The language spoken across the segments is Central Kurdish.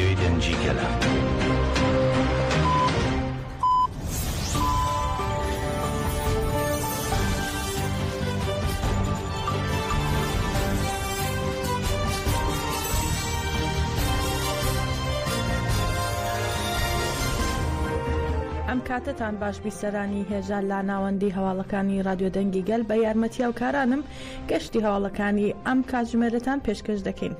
رادیوی دنجی گله. ئەم کاتتان باش بیسەرانی هێژان لا ناوەندی هەواڵەکانی رادیۆ دەنگی گەل بە یارمەتیە و کارانم گەشتی هەواڵەکانی ئەم کاتژمێرەتان پێشکەش دەکەین.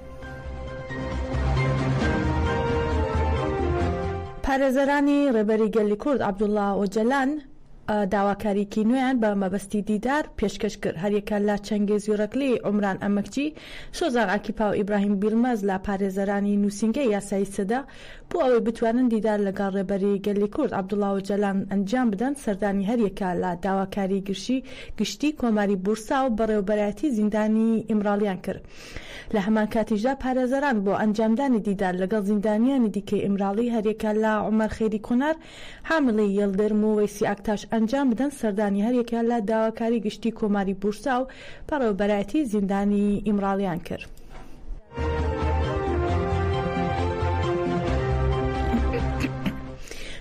پارێزەرانی ڕێبەری گەلی کورد عەبدوڵڵا ئۆجەلان داواکاریکی نوێیان بە مەبەستی دیدار پێشکەش کرد. هەریەکە لە چەنگێزی و ڕەکلی عومران ئەمەکچی، شۆزار ئاکیپا و ئیبراهیم بیرمەز لە پارێزەرانی نووسینگەی یاسایی سەدا بۆ ئەوەی بتوانن دیدار لەگەڵ ڕێبەری گەلی کورد عەبدوڵڵا ئۆجەلان ئەنجام بدەن. سەردانی هەریەکە لە داواکاری گشتی کۆماری بورسا و بەڕێوەبەرایەتی زیندانی ئیمراڵیان کرد. لە هەمان کاتیشدا پارێزەران بۆ ئەنجامدانی دیدار لەگەڵ زیندانیانی دیکەی ئیمراڵی هەریەکە لە عومەر خێری کۆنار، حامڵی یەڵدرم و وەیسی ئاکتاش ئەنجام بدەن. سەردانی هەریەکە لە داواکاری گشتی کۆماری بورسا و بەڕێوەبەرایەتی زیندانی ئیمراڵیان کرد.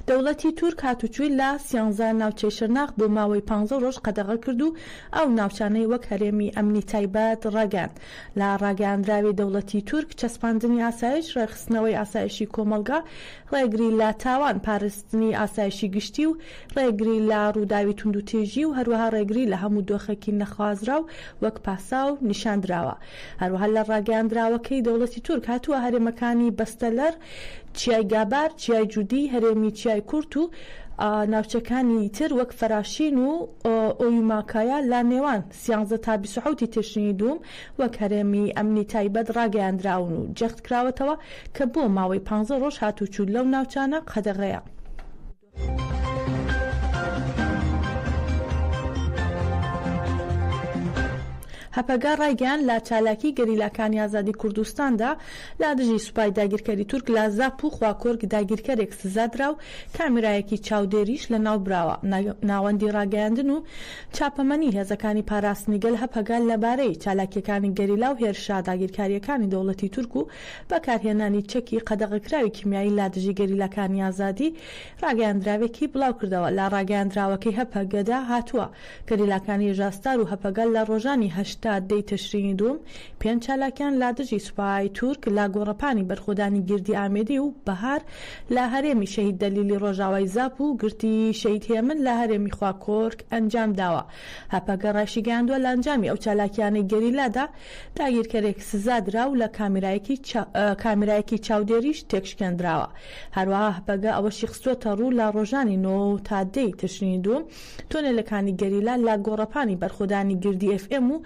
دەوڵەتی تورک هاتوچووی لە 13 ناوچەی شەرناخ بۆ ماوەی 15 ڕۆژ قەدەغە کرد و ئەو ناوچانەی وەک هەرێمی ئەمنی تایبەت ڕاگەاند. لە ڕاگەاندراوی دەوڵەتی تورک چەسپاندنی ئاسایش، ڕێخستنەوەی ئاسایشی کۆمەلگا، ڕێگری لە تاوان پاراستنی ئاسایشی گشتی و ڕێگری لە ڕووداوی توندوتێژی و هەروەها ڕێگری لە هەموو دۆخێکی نەخوازرا و وەک پاسا و نیشاندراوە. هەروەها لە ڕاگەاندراوەکەی دەوڵەتی تورک هاتووە هەرێمەکانی بەستەلەر، چیای گابار، چیای جوودی، هەرێمی چیای کورت و ناوچەکانی تر وەک فەراشین و ئۆیماکایە لە نێوان 13 تا 27 تشرینی دووم وەک هەرێمی ئەمنی تایبەت ڕاگەیاندراون و جەخت کراوەتەوە کە بۆ ماوەی 15 ڕۆژ هاتوچوو لەو ناوچانە قەدەغەیە. هەپەگا ڕایگەیان لە چالاکی گەریلاکانی ئازادی کوردستاندا لە دژی سوپای داگیرکەری تورک لە زاپ و خواکۆرگ داگیرکەرێک سزادرا و کامێرایەکی چاودێریش لە ناو براوە. ناوەندی ڕاگەیاندن و چاپەمەنی هێزەکانی پاراستنی گەل هەپەگا لەبارەی چالاکیەکانی گەریلا و هێرشا داگیرکاریەکانی دەوڵەتی تورک و بەکارهێنانی چەکی قەدەغەکراوی کیمیایی لە دژی گەریلاکانی ئازادی ڕاگەیاندراوێکی بڵاو کردەوە. لە ڕاگەیاندراوەکەی هەپەگەدا هاتووە گەریلاکانی ژاستار و هەپەگا لە ڕۆژانی تا دەی تشرینی دوم 5 چالاکیان لە دژی سوپای تورک لە گۆڕەپانی بەرخۆدانی گردی ئامێدی و بەهار لە هەرێمی شەهید دەلیلی ڕۆژاوای زاپ و گرتی شەهید هێمن لە هەرێمی خواکۆرگ ئەنجام داوە. هەپەگە ڕاشی گەیاندووە لە ئەنجامی ئەو چالاکیانەی گەریلادا داگیرکەرێک سزادرا و لە کامێرایەکی چاودێریش تێکشکێنراوە. هەروەها هەپەگە ئەوەشی خستووەتە ڕوو لە ڕۆژانی 9 تا 10 تشرینی دوم تۆنێلەکانی گەریلا لە گۆڕەپانی بەرخۆدانی گردی FM و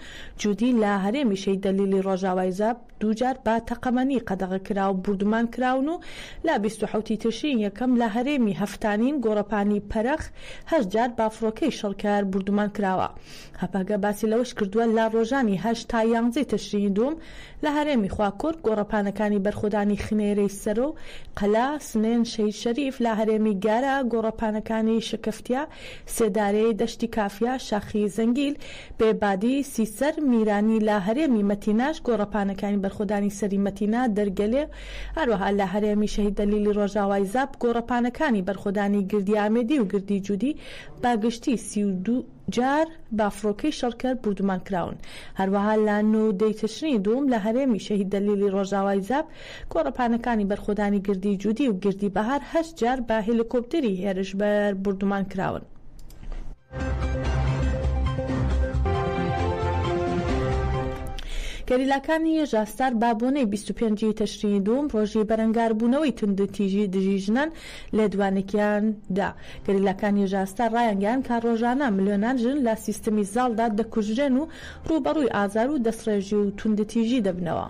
جوودی لە هەرێمی شەهید دەلیلی ڕۆژاوای زاپ دووجار بە تەقەمەنی قەدەغە کرا و بردومان کراون و لە 27 تشرین یەکەم لە هەرێمی هەفتانین گۆڕەپانی پەرەخ 8 جار بافرۆکەی شەڕکار بردومان کراوە. هەپەگە باسی لەوەش کردووە لە ڕۆژانی 8 تا 11 تشرینی دوم لە هەرێمی خواکۆرگ گۆڕەپانەکانی بەرخۆدانی خنێرەی سەر و قەلا، سنێن، شەهید شەریف لە هەرێمی گارە گۆڕەپانەکانی شەکەفتیا، سێدارەی دەشتی کافیا، شاخی زەنگیل، بێبادی، سیسەر، میرانی لە هەرێمی مەتیناش گۆڕەپانەکانی بەرخۆدانی سەری مەتینا دەرگەلێ، هەروەها لە هەرێمی شەهید دەلیلی ڕۆژاوای زاپ گۆڕەپانەکانی بەرخۆدانی گردی ئامێدی و گردی جوودی باگشتی 32 جار بافرۆکەی شەڕکەر بردومان کراون. هەروەها لە 9 دەی تشرینی دوم لە هەرێمی شەهید دەلیلی ڕۆژاوای زاپ گۆڕەپانەکانی بەرخۆدانی گردی جوودی و گردی بەهار 8 جار بە هێلیکۆپتەری هێرشبەر بردومان کراون. گەریلاکانی ژاستار بابۆنەی 25 تشرینی دوم ڕۆژی بەرەنگاربوونەوەی توندوتیژی دژی ژنان لێدوانێکیاندا. گەریلاکانی ژاستار ڕایانگەیان کە ڕۆژانە ملیۆنان ژن لە سیستەمی زاڵدا دەکوژرێن و ڕوبەڕووی ئازار و دەستڕێژی و توندوتیژی دەبنەوە.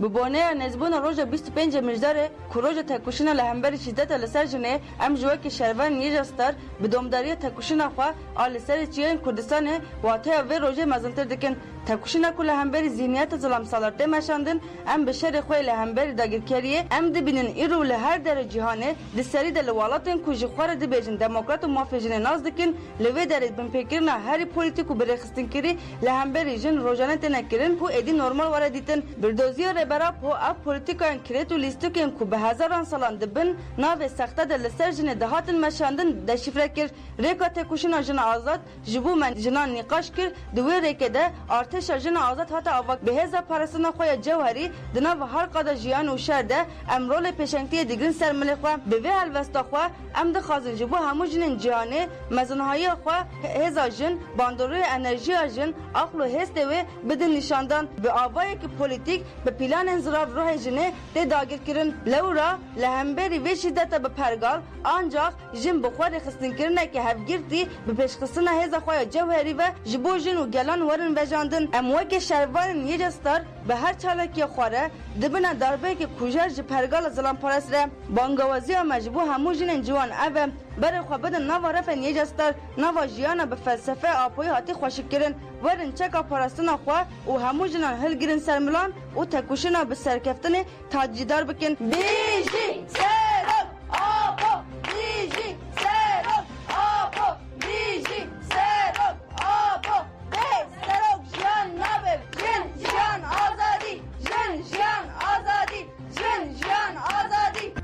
ببونه نزبون روز 25 مرداره که روز تکوشنا لهمبر شدت لسر جنه ام جوه که شهروان نیجستر به دومداری تکوشنا خواه آل سر چیان کردستان واته و روز مزنتر دکن تکوشینا کل همبری ذهنیت ظلم سالارته مشاندن ام به شر خوی لهمبری داگیرکریه ام دبینن ایرو لهر در جهانه دسری دل والاتن کوج خوره دبیجن دموکرات و موافقین ناز دکن لوی درید بن فکرنا هری پولیتیکو برخستن کری لهمبری جن روزانه تنکرن کو ادی نورمال وردیتن بردوزی ربرا پو اپ پولیتیکان کریتو لیستوکن کو به هزاران سالان دبن ناو سخته دل سرجن دهاتن مشاندن دشفره کر ریکا تکوشینا جن آزاد جبو من جنان نقاش کر دوی ریکده ارتش جن آزاد هات اواک به هزا پرسنا خویا جوهری دنا و هر قدا جیان و شرده امرول پیشنگتی دیگرین سرمله خو به وی الوستا خو ام د خازن جبو همو جن جهانه مزنهای خو هزا جن باندوری انرژی جن عقل و هست و بدن نشاندن به آبای که پلیتیک به پلان انزراف روح جنه ده داگیر کرن لورا لهمبری و شدت به پرگال آنجا جن بخور خستن کرنه که هفگیرتی به پیشخستن هزا خویا جوهری و جبو جن و گلان ورن وجاندن اموک شروان یجستار به هر چالاکی خوره دبنا دربه که کوجر جپرگال زلان پرس ره بانگوازی و مجبو همو جنن جوان اوه برای خواه بدن نوا رفن یجستار نوا جیانا به فلسفه آپوی هاتی خوشک کرن ورن چکا پرستنا خواه و همو جنن هل گرن سرملان و تکوشنا به سرکفتن تاجیدار بکن بیجی سرک آپو بیجی سرک آپو بیجی سرک آپو به سرک جیان نبه جن آزادی جن آزادی جن آزادی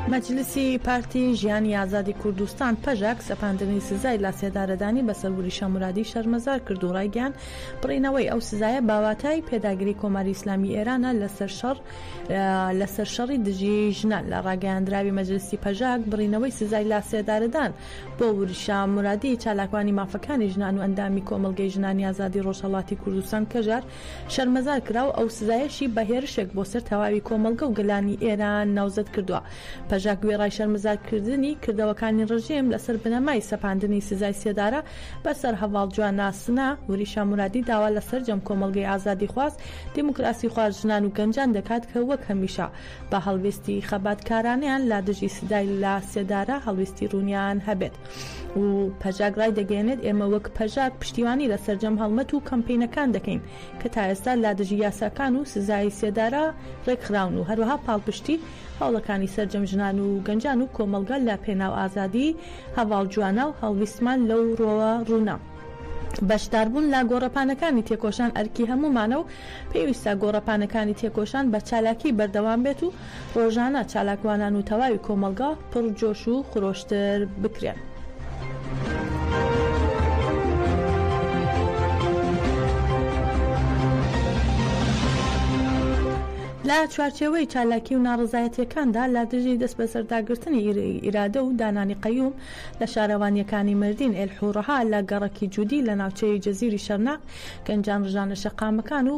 مجلسی پارتی ژیانی ئازادی کوردستان پەژاک سەپاندنی سزای لاسێدارەدانی بەسەر وریشە مورادی شەرمەزار کرد و ڕایگەیاند بڕینەوەی ئەو سزایە باواتای پێداگیری کۆماری ئیسلامی ئێرانە لەسەر شەڕی دژی ژنان. لە ڕاگەیاندراوی مەجلسی پەژاک بڕینەوەی سزای لاسێدارەدان بۆ وریشە مورادی چالاکوانی مافەکانی ژنان و ئەندامی کۆمەڵگەی ژنانی ئازادی ڕۆژهەڵاتی کوردستان کەژار شەرمەزار کراوە. ئەو سزایەشی بە هێرشێک بۆ سەر تەواوی کۆمەڵگە و گەلانی ئێران ناوزەت کردووە. پەژاک گوێڕای شەرمەزارکردنی کردەوەکانی ڕژیم لەسەر بنەمای سەپاندنی سزای سێدارە بەسەر هەواڵ جوان ناسنە وریشە مورادی داوا لەسەر جەم کۆمەڵگەی ئازادی خواست دیموکراسی خواست ژنان و گەنجان دەکات کە وەک هەمیشە بە هەڵوێستی خەباتکارانیان لا دژی سزای لا سێدارە هەڵوێستی ڕوونیان هەبێت. و پەژاک ڕای دەگەێنێت ئێمە وەک پەژاک پشتیوانی لەسەر جەم هەڵمەت و کەمپینەکان دەکەین کە تا ئێستا لا دژی یاساکان و سزای سێدارە ڕێکخراون و هەروەها پاڵپشتی هەوڵەکانی سەرجەم ژنان و گەنجان و کۆمەڵگە لە پێناو ئازادی هەواڵ جوانە و هەڵویستمان لەو ڕۆوە ڕوونا. بەشداربوون لە گۆڕەپانەکانی تێکۆشان ئەرکی هەمومانە و پێویستە گۆڕەپانەکانی تێکۆشان بە چالاکی بەردەوام بێت و ڕۆژانە چالاکوانان و تەواوی کۆمەڵگە پڕجۆش و خۆشتر بکرێن. لە چوارچێوەی چالاکی و ناڕزایەتیەکاندا لا دژی دەست بە سەرداگرتنی ئیرادە و دانانی قەیوم لە شارەوانیەکانی مردین ئێلحوڕەها لە گەڕەکی جوودی لە ناوچەی جەزیری شەرناق گەنجان ڕژانە شەقامەکان و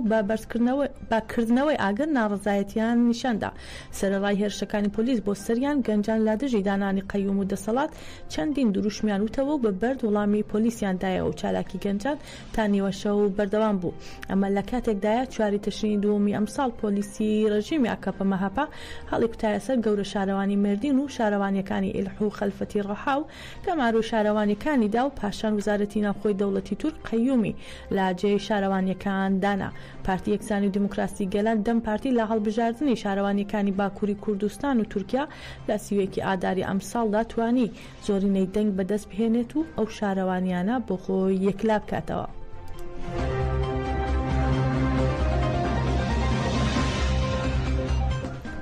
بەکردنەوەی ئاگر ناڕزایەتیان نیشاندا. سەرەڕای هێرشەکانی پۆلیس بۆ سەریان گەنجان لا دژی دانانی قەیوم و دەسەڵات چەندین دروشمیان وتەوە و بە بەرد وڵامی پۆلیسیاندایە و چالاکی گەنجان تا نیوەشە و بەردەوام بوو. ئەمە لە کاتێکدایە چواری تەشرینی دووەمی ئەمساڵ پۆلیسی ڕژیمی ئاکەپە مەهەپا هەڵی کوتایە سەر گەورە شارەوانی مردین و شارەوانیەکانی ئێلح و خەلفەتی ڕەحا و کەمار و شارەوانیەکانیدا و پاشان وزارەتی ناوخۆی دەوڵەتی تورک قەیومی لە جێی شارەوانیەکان دانا. پارتی یەکسانی و دیموکراسی گەلان دەم پارتی لە هەڵبژاردننی شارەوانیەکانی باکووری کوردستان و تورکیا لە سیوەیەکی ئاداری ئەمساڵدا توانی زۆرینەی دەنگ بەدەست بهێنێت و ئەو شارەوانیانە بۆ خۆی یەکلا بکاتەوە.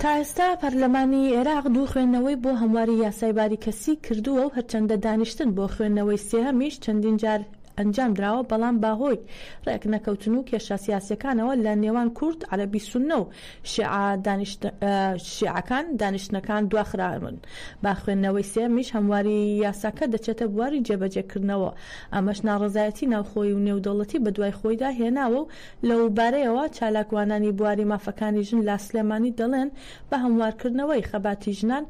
تا ئێستا پەرلەمانی عێراق دوو خوێندنەوەی بۆ هەمواری یاسای باریکەسی کردووە و هەرچەندە دانیشتن بۆ خوێندنەوەی سێهەمیش چەندین جار ئەنجام درراوە بەڵام باهۆی ڕێک نەکەوتن و کێشە سیاسیەکانەوە لە نێوان کورد عەرەبی سوننە و شیعەکان دانیشتنەکان دواخراون. با خوێندنەوەی سێهەمیش هەمواری یاساکە دەچێتە بواری جێبەجێکردنەوە. ئەمەش ناڕزایەتی ناوخۆی و نێودەوڵەتی بە دوای خۆیدا هێناوە و لەو بارەیەوە چالاکوانانی بواری مافەکانی ژن لا سلێمانی دەڵێن بە هەموارکردنەوەی خەباتی ژنان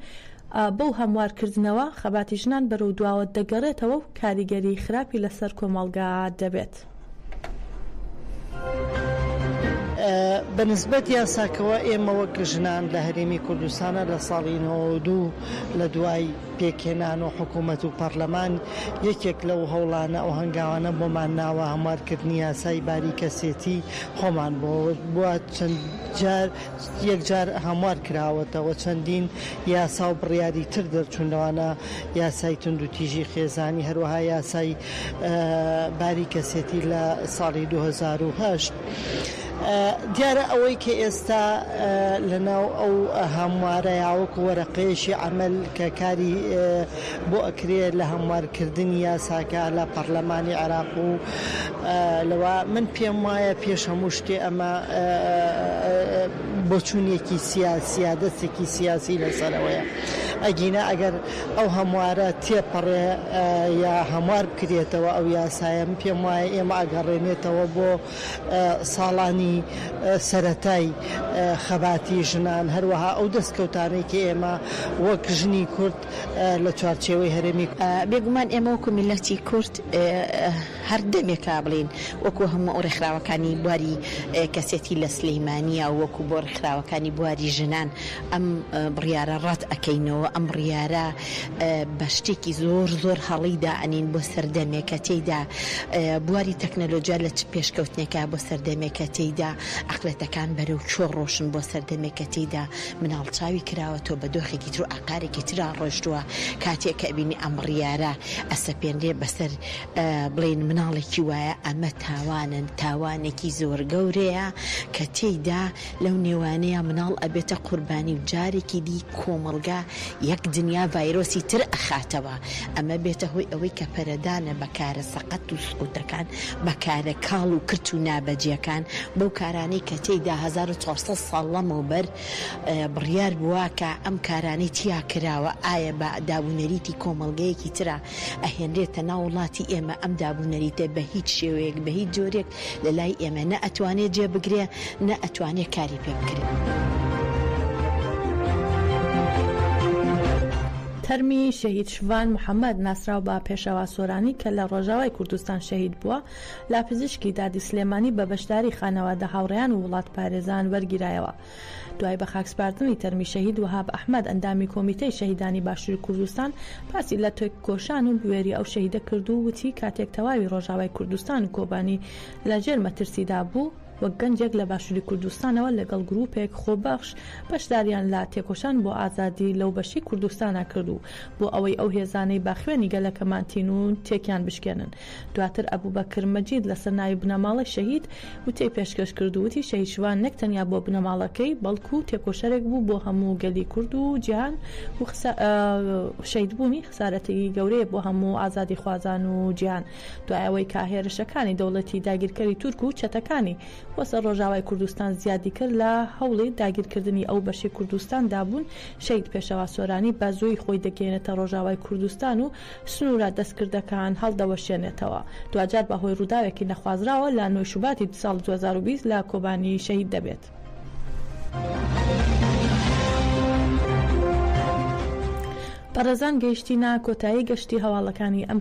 بەو هەموارکردنەوە خەباتی ژنان بەرەو دواوە دەگەڕێتەوە و کاریگەری خراپی لەسەر کۆمەڵگا دەبێت. بەنسبەت یاساکەوە ئێمە وەک ژنان لە هەرێمی کوردستانە لە ساڵی 92 لە دوای پێکهێنان و حکوومەت و پەرلەمان یەکێک لەو هەوڵانە ئەو هەنگاوانە بۆمان ناوە هەموارکردنی یاسای باریکەسێتی خۆمان بۆ چەند جار یەکجار هەموار کراوەتەوە چەندین یاسا و بڕیاری تر دەرچوونەوەنە یاسای تونند و تیژی خێزانی هەروەها یاسای باریکەسێتی لە ساڵی 2008 دیارە ئەوەی کە ئێستا لەناو ئەو هەموارە یاوەکو وەرەقەیەشی عمل کە کاری بۆ ئەکرێت لە هەموارکردنی یاساکە لە پەرلەمانی عێراق و لەوە من پێم وایە پێش هەموو شتێ ئەمە بۆچوونێکی سیاسیە دەستێکی سیاسی لەسەرەوەیە ئەگینە ئەگەر ئەو هەموارە تێپەڕێ یا هەموار بکرێتەوە ئەو یاسایە من پێم وایە ئێمە ئەگەڕێنێتەوە بۆ ساڵانی سەرەتای خەباتی ژنان هەروەها ئەو دەستکەوتانەی کە ئێمە وەک ژنی کورد لە چوارچێوەی هەرێمی بێگومان ئێمە وەکو میلەتی کورد هەر دەمێکا بڵین وەکو هەموو ئەو ڕێکخراوەکانی بواری کەسێتی لە سلەیمانیە وەکو بۆ ڕێکخراوەکانی بواری ژنان ئەم بڕیارە ڕەت ئەکەینەوە ئەم بڕیارە بە شتێکی زۆر زۆر هەڵیدا ئەنین بۆ سەردەمێکە تێیدا بواری تەکنەلۆجیا لە پێشکەوتنێکە بۆ سەردەمێکە تێیدا عەقڵەتەکان بەرەو چۆ ڕۆشن بۆ سەردەمێکە تێیدا مناڵچاوی کراوەتەوە بە دۆخێکی تر و ئاقارێکی ترا ڕۆشتووە کاتێک کە بینی ئەم بڕیارە ئەسەپێنرێ بەسەر بڵین مناڵێکی وایە ئەمە تاوانن تاوانێکی زۆر گەورەیە کە تێیدا لەو نێوانەیە مناڵ ئەبێتە قوربانی و جارێکی دی کۆمەڵگا یەک دنیا ڤایرۆسی تر ئەخاتەوە ئەمە بێتە هۆی ئەوەی کە پەرەدانە بەکارە سەقەت و سقوتەکان بەکارە کاڵ و کرت و نابەجیەکان بەو کارانەی کە تێیدا 1400 ساڵ لەمەوبەر بڕیار بووە کە ئەم کارانەی تیا کراوە ئایا بە دابوونەریتی کۆمەڵگەیەکی ترە ئەهێنرێتە ناو وڵاتی ئێمە ئەم دابوونەریتە بە هیچ شێوەیەک بە هیچ جۆرێک لە لای ئێمە نە ئەتوانێت جێبگرێ نە ئەتوانێت کاری پێ بکرێت. تەرمی شەهید شوان محەممەد ناسراو بە پێشەوا سۆرانی کە لە ڕۆژاوای کوردستان شەهید بووە لا پزیشکی دادی سلێمانی بە بەشداری خانەوادە هاوڕێیان و وڵات پارێزان وەرگیرایەوە. دوای بە خاکسپاردنی تەرمی شەهید وهاب ئەحمەد ئەندامی کۆمیتەی شەهیدانی باشووری کوردستان پاسی لە تۆی کۆشان و بوێری ئەو شەهیدە کرد و وتی کاتێک تەواوی ڕۆژاوای کوردستان و کۆبانی لەژێر مەترسیدا بوو وەک گەنجێک لە باشووری کوردستانەوە لەگەڵ گروپێک خۆبەخش بەشداریان لا تێکۆشان بۆ ئازادی لەو بەشی کوردستانە کردو بۆ ئەوەی ئەو هێزانەی باخوێنی گەلەکەمانتین و تێکیان بشکێنن. دواتر ئەبوبەکر مەجید لەسەر ناوی بنەماڵی شەهید وتەی پێشکەش کردووتی شەهید شوان نەک تەنیا بۆ بنەماڵەکەی بەڵکو تێکۆشەرێک بوو بۆ هەموو گەلی کورد و جیهان و شەهیدبوونی خسارەتی گەورەیە بۆ هەموو ئازادی خوازان و جیهان. دوای ئەوەی کە هێرشەکانی دەوڵەتی داگیرکەری تورک و چەتەکانی وەسەر ڕۆژاوای کوردستان زیادی کرد لە هەوڵی داگیرکردنی ئەو بەشی کوردستان دابوون شەید پێشەوا سۆرانی بە زۆی خۆی دەگەێنێتە ڕۆژاوای کوردستان و سنوورە دەستکردەکان هەڵدەوەشێنێتەوە. دوجار بەهۆی ڕووداوێکی نەخوازراوە لە نۆی شوباتی ساڵ 2020 لە کۆبانی شەهید دەبێت. بەڕێزان گەیشتینە کۆتایی گەشتی هەواڵەکانی ئەم